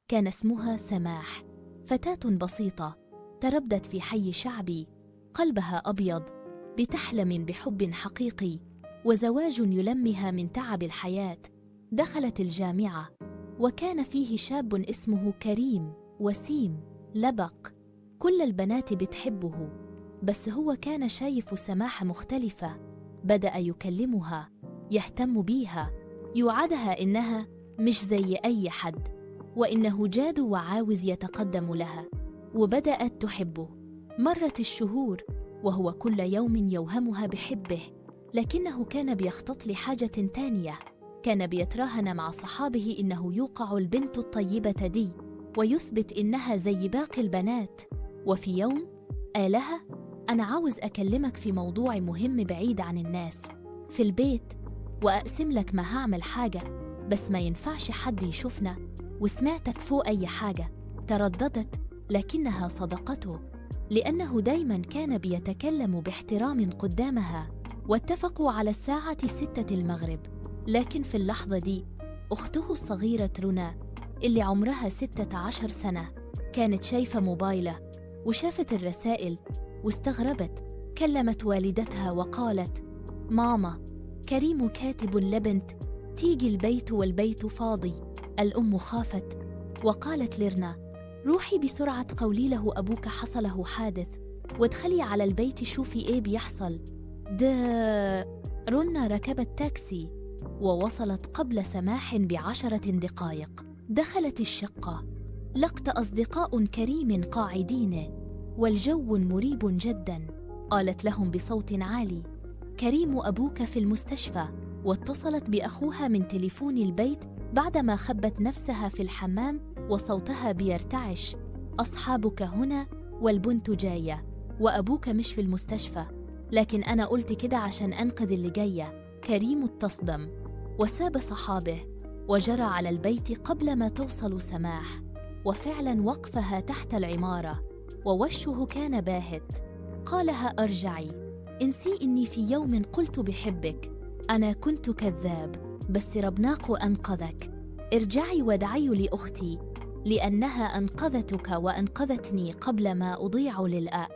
كان اسمها سماح، فتاة بسيطة تربت في حي شعبي، قلبها أبيض، بتحلم بحب حقيقي وزواج يلمها من تعب الحياة. دخلت الجامعة وكان فيه شاب اسمه كريم، وسيم، لبق، كل البنات بتحبه، بس هو كان شايف سماح مختلفة. بدأ يكلمها، يهتم بيها، يوعدها إنها مش زي أي حد، وإنه جاد وعاوز يتقدم لها، وبدأت تحبه. مرت الشهور وهو كل يوم يوهمها بحبه، لكنه كان بيخطط لحاجة تانية. كان بيتراهن مع صحابه إنه يوقع البنت الطيبة دي ويثبت إنها زي باقي البنات. وفي يوم قالها: أنا عاوز أكلمك في موضوع مهم بعيد عن الناس في البيت، وأقسم لك ما هعمل حاجة، بس ما ينفعش حد يشوفنا، وسمعتك فوق أي حاجة. ترددت، لكنها صدقته، لأنه دايما كان بيتكلم باحترام قدامها. واتفقوا على الساعة 6 المغرب. لكن في اللحظة دي أخته الصغيرة رونا اللي عمرها 16 سنة كانت شايفة موبايله وشافت الرسائل واستغربت. كلمت والدتها وقالت: ماما، كريم كاتب لبنت تيجي البيت والبيت فاضي. الأم خافت وقالت لرنا: روحي بسرعة قولي له أبوك حصله حادث، وادخلي على البيت شوفي إيه بيحصل. رنا ركبت تاكسي ووصلت قبل سماح ب10 دقائق. دخلت الشقة، لقت أصدقاء كريم قاعدين والجو مريب جدا. قالت لهم بصوت عالي: كريم أبوك في المستشفى. واتصلت بأخوها من تليفون البيت بعدما خبت نفسها في الحمام وصوتها بيرتعش: أصحابك هنا والبنت جاية، وأبوك مش في المستشفى، لكن أنا قلت كده عشان أنقذ اللي جاية. كريم تصدم وساب صحابه وجرى على البيت قبل ما توصل سماح، وفعلا وقفها تحت العمارة ووشه كان باهت. قالها: أرجعي، انسي إني في يوم قلت بحبك، أنا كنت كذاب، بس ربناك أنقذك. ارجعي وادعي لأختي، لأنها أنقذتك وأنقذتني قبل ما أضيع للآن.